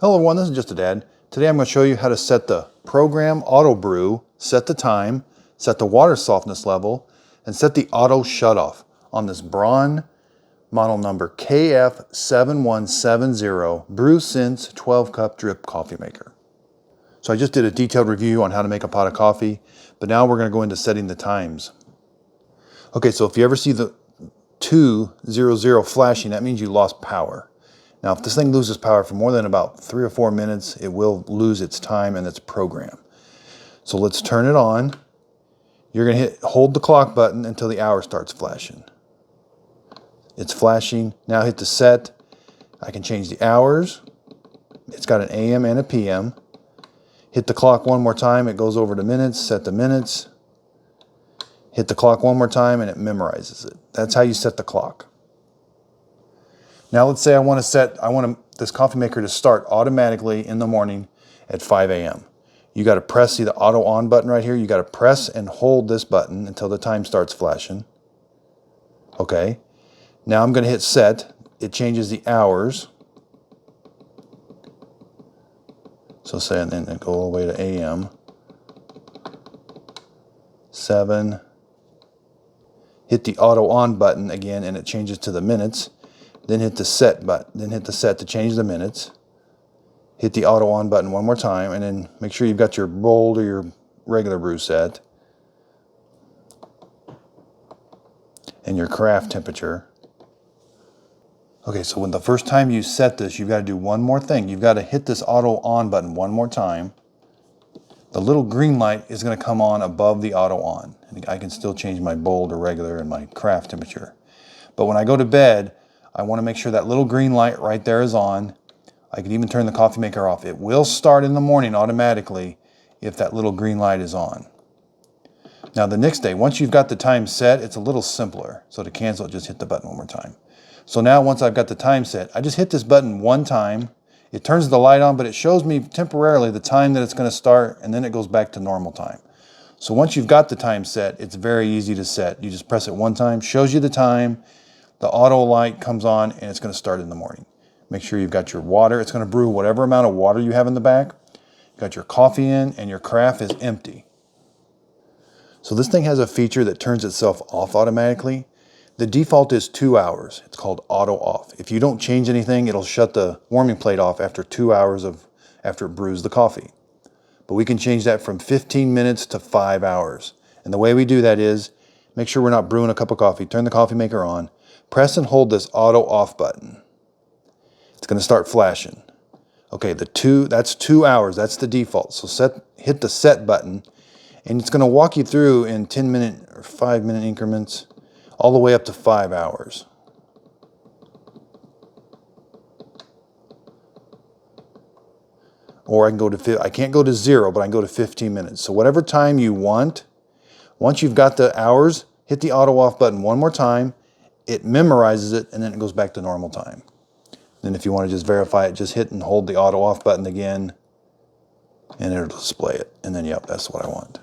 Hello everyone, this is Just a Dad. Today I'm going to show you how to set the program auto brew, set the time, set the water softness level, and set the auto shutoff on this Braun model number KF7170 Brew Sense 12 cup drip coffee maker. So I just did a detailed review on how to make a pot of coffee, but now we're going to go into setting the times. Okay, so if you ever see the 200 flashing, that means you lost power. Now, if this thing loses power for more than about 3 or 4 minutes, it will lose its time and its program. So let's turn it on. You're going to hold the clock button until the hour starts flashing. It's flashing. Now hit the set. I can change the hours. It's got an AM and a PM. Hit the clock one more time. It goes over to minutes. Set the minutes. Hit the clock one more time and it memorizes it. That's how you set the clock. Now let's say I want this coffee maker to start automatically in the morning at 5 a.m. You got to press, see the auto on button right here? You got to press and hold this button until the time starts flashing. Okay. Now I'm going to hit set. It changes the hours. So say, and then go all the way to AM. 7. Hit the auto on button again and it changes to the minutes. Then hit the set button. Then hit the set to change the minutes. Hit the auto on button one more time, and then make sure you've got your bold or your regular brew set, and your craft temperature. Okay, so when the first time you set this, you've got to do one more thing. You've got to hit this auto on button one more time. The little green light is going to come on above the auto on. And I can still change my bold or regular and my craft temperature. But when I go to bed, I want to make sure that little green light right there is on. I can even turn the coffee maker off. It will start in the morning automatically if that little green light is on. Now the next day, once you've got the time set, it's a little simpler. So to cancel it, just hit the button one more time. So now once I've got the time set, I just hit this button one time. It turns the light on, but it shows me temporarily the time that it's going to start, and then it goes back to normal time. So once you've got the time set, it's very easy to set. You just press it one time, shows you the time. The auto light comes on and it's going to start in the morning. Make sure you've got your water. It's going to brew whatever amount of water you have in the back. You've got your coffee in and your carafe is empty. So this thing has a feature that turns itself off automatically. The default is 2 hours. It's called auto off. If you don't change anything, it'll shut the warming plate off after 2 hours after it brews the coffee. But we can change that from 15 minutes to 5 hours. And the way we do that is make sure we're not brewing a cup of coffee. Turn the coffee maker on. Press and hold this auto off button. It's going to start flashing. Okay, that's 2 hours. That's the default. So hit the set button, and it's going to walk you through in 10-minute or 5-minute increments, all the way up to 5 hours. Or I can't go to 0, but I can go to 15 minutes. So whatever time you want. Once you've got the hours, hit the auto off button one more time. It memorizes it, and then it goes back to normal time. Then if you want to just verify it, just hit and hold the auto off button again, and it'll display it. And then, yep, that's what I want.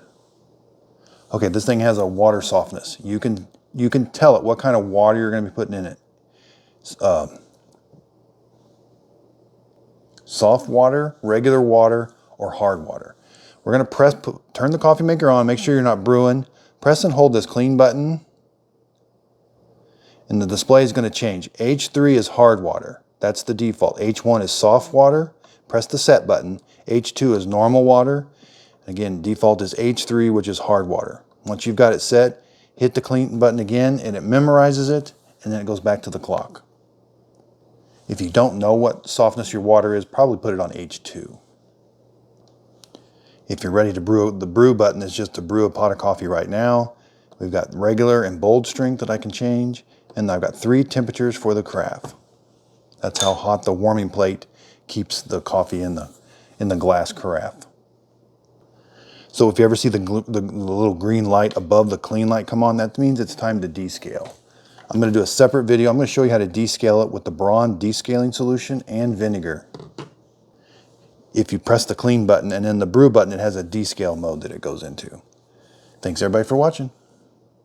Okay, this thing has a water softness. You can tell it what kind of water you're going to be putting in it. Soft water, regular water, or hard water. We're going to turn the coffee maker on, make sure you're not brewing. Press and hold this clean button. And the display is going to change. H3 is hard water. That's the default. H1 is soft water. Press the set button. H2 is normal water. Again, default is H3, which is hard water. Once you've got it set, hit the clean button again, and it memorizes it, and then it goes back to the clock. If you don't know what softness your water is, probably put it on H2. If you're ready to brew, the brew button is just to brew a pot of coffee right now. We've got regular and bold strength that I can change. And I've got 3 temperatures for the carafe. That's how hot the warming plate keeps the coffee in the glass carafe. So if you ever see the little green light above the clean light come on, that means it's time to descale. I'm going to do a separate video. I'm going to show you how to descale it with the Braun descaling solution and vinegar. If you press the clean button and then the brew button, it has a descale mode that it goes into. Thanks everybody for watching.